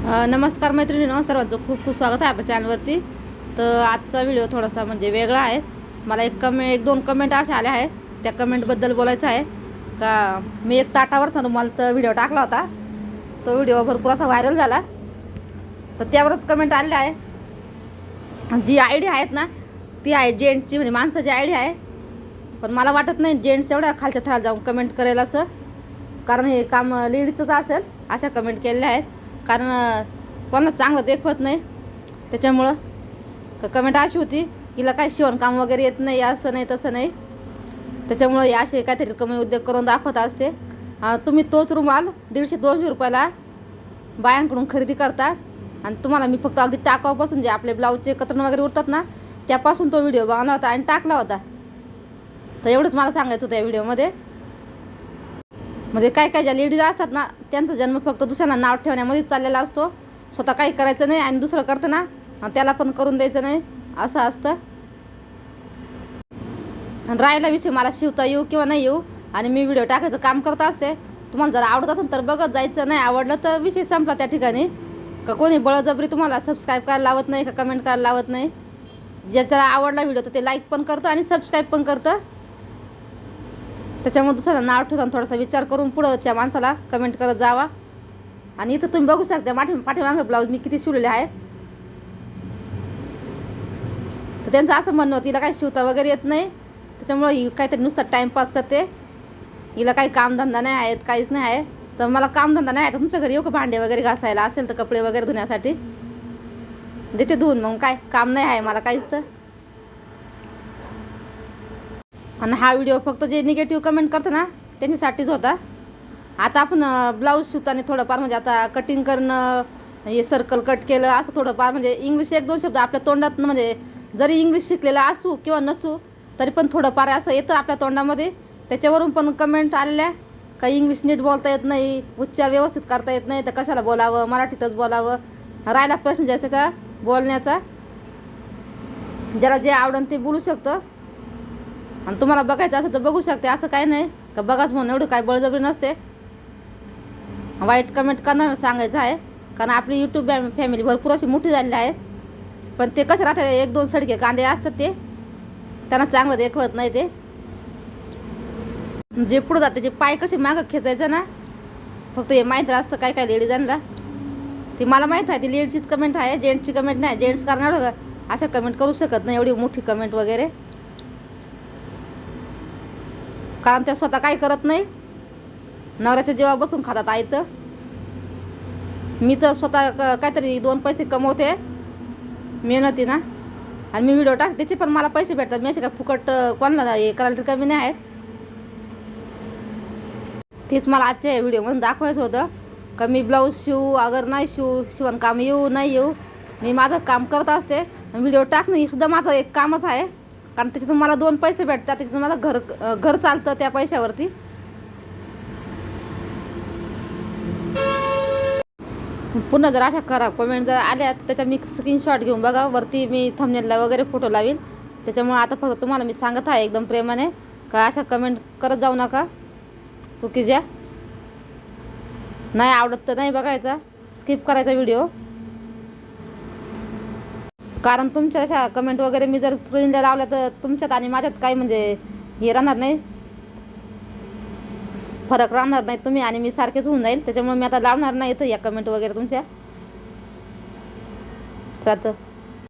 नमस्कार मैत्रिणींनो, सर्वांचं खूप खूप स्वागत आहे आपल्या चॅनलवरती. तर आजचा व्हिडिओ थोडासा म्हणजे वेगळा आहे. मला एक दोन कमेंट अशा आल्या आहेत. त्या कमेंटबद्दल बोलायचं आहे का. मी एक ताटावरचा रुमालचा व्हिडिओ टाकला होता. तो व्हिडिओ भरपूर असा व्हायरल झाला. तर त्यावरच कमेंट आलेली आहे. जी आय डी आहेत ना, ती आहे जेंट्सची, म्हणजे माणसाची आय डी आहे. पण मला वाटत नाही जेंट्स एवढ्या खालच्या थरात जाऊन कमेंट करेल असं, कारण हे काम लेडीजचंच असेल. अशा कमेंट केलेल्या आहेत, कारण कोणाला चांगलं देखवत नाही. त्याच्यामुळं कमेंट अशी होती, हिला काय शिवणकाम वगैरे येत नाही, असं नाही तसं नाही. त्याच्यामुळं हे असे काहीतरी कमी उद्योग करून दाखवत असते. तुम्ही तोच रुमाल 150-200 रुपयाला बायांकडून खरेदी करतात, आणि तुम्हाला मी फक्त अगदी टाकावापासून जे आपले ब्लाऊजचे कतरण वगैरे उरतात ना, त्यापासून तो व्हिडिओ बनवला होता आणि टाकला होता. तर एवढंच मला सांगायचं होतं या व्हिडिओमध्ये. म्हणजे काय काय ज्या लेडीज असतात ना, त्यांचा जन्म फक्त दुसऱ्यांना नाव ठेवण्यामध्येच चाललेला असतो. स्वतः काही करायचं नाही आणि दुसरं करतं ना, त्याला पण करून द्यायचं नाही, असं असतं. आणि राहिला विषय मला शिवता येऊ किंवा नाही येऊ, आणि मी व्हिडिओ टाकायचं काम करत असते. तुम्हाला जर आवडत असेल तर बघत जायचं, नाही आवडलं तर विषय संपला त्या ठिकाणी. का कोणी बळजबरी तुम्हाला सबस्क्राईब करायला लावत नाही, का कमेंट करायला लावत नाही. ज्याला आवडला व्हिडिओ तर ते लाईक पण करतं आणि सबस्क्राईब पण करतं. त्याच्यामुळे दुसऱ्यांना नाव ठेवताना थोडासा विचार करून पुढच्या माणसाला कमेंट करत जावा. आणि इथं तुम्ही बघू शकता पाठीमागं ब्लाऊज मी किती शिवलेले आहेत. तर त्यांचं असं म्हणणं होतं, हिला काही शिवता वगैरे येत नाही, त्याच्यामुळं ही काहीतरी नुसता टाईमपास करते, हिला काही कामधंदा नाही आहेत, काहीच नाही आहे. तर मला कामधंदा नाही आहे, तर तुमच्या घरी येऊ का भांडे वगैरे घासायला, असेल तर कपडे वगैरे धुण्यासाठी देते धुवून. मग काय काम नाही आहे मला काहीच. तर आणि हा व्हिडिओ फक्त जे निगेटिव्ह कमेंट करतं ना, त्यांच्यासाठीच होता. आता आपण ब्लाऊज शिवताना थोडंफार म्हणजे आता कटिंग करणं, हे सर्कल कट केलं, असं थोडंफार म्हणजे इंग्लिश 1-2 शब्द आपल्या तोंडात, म्हणजे जरी इंग्लिश शिकलेलं असू किंवा नसू तरी पण थोडंफार असं येतं आपल्या तोंडामध्ये. त्याच्यावरून पण कमेंट आलेल्या, काही इंग्लिश नीट बोलता येत नाही, उच्चार व्यवस्थित करता येत नाही, तर कशाला बोलावं, मराठीतच बोलावं. राहिला प्रश्न त्याचा बोलण्याचा, ज्याला जे आवडन ते बोलू शकतं. आणि तुम्हाला बघायचं असेल तर बघू शकते, असं काही नाही का बघाच म्हणून एवढं काय बळजबरी नसते. वाईट कमेंट करणार सांगायचं आहे, कारण आपली यूट्यूब फॅमिली भरपूर अशी मोठी झालेली आहे. पण ते कसं राहतं, 1-2 सडके कांदे असतात, ते त्यांना चांगलं देखवत नाही. ते जे पुढं जाते, जे पाय कसे मागं खेचायचं ना, फक्त हे माहीत असतं काय काय लेडीजांना. ती मला माहीत आहे, ती लेडीजचीच कमेंट आहे, जेंट्सची कमेंट नाही. जेंट्स करणार अशा कमेंट करू शकत नाही, एवढी मोठी कमेंट वगैरे, कारण त्या स्वतः काही करत नाही, नवऱ्याच्या जेव्हा बसून खातात आयतं. मी तर स्वतः काहीतरी 2 पैसे कमवते मेहनती ना, आणि मी व्हिडिओ टाक, त्याचे पण मला पैसे भेटतात. मी असे काय फुकट कोणाला हे करायला कमी नाही आहेत. तेच मला आजच्या व्हिडिओमधून दाखवायचं होतं का मी ब्लाऊज शिवू अगर नाही शिवणकाम येऊ नाही येऊ, मी माझं काम करत असते. व्हिडिओ टाकणं ही सुद्धा माझं एक कामच आहे, कारण त्याच्यातून मला 2 पैसे भेटतात. त्याच्यातून माझं घर चालतं त्या पैशावरती. पुन्हा जर अशा कमेंट जर आल्या, त्याचा मी स्क्रीनशॉट घेऊन बघा, वरती मी थंबनेलला वगैरे फोटो लावीन. त्याच्यामुळे आता फक्त तुम्हाला मी सांगत आहे एकदम प्रेमाने, का अशा कमेंट करत जाऊ नका चुकीच्या. नाही आवडत तर नाही बघायचा, स्किप करायचा व्हिडिओ. कारण तुमच्या अशा कमेंट वगैरे मी जर स्क्रीनला लावल्या तर तुमच्यात आणि माझ्यात काही म्हणजे हे राहणार नाही, फरक राहणार नाही. तुम्ही आणि मी सारखेच होऊन जाईल. त्याच्यामुळे मी आता लावणार नाही इथं या कमेंट वगैरे तुमच्या. चला तर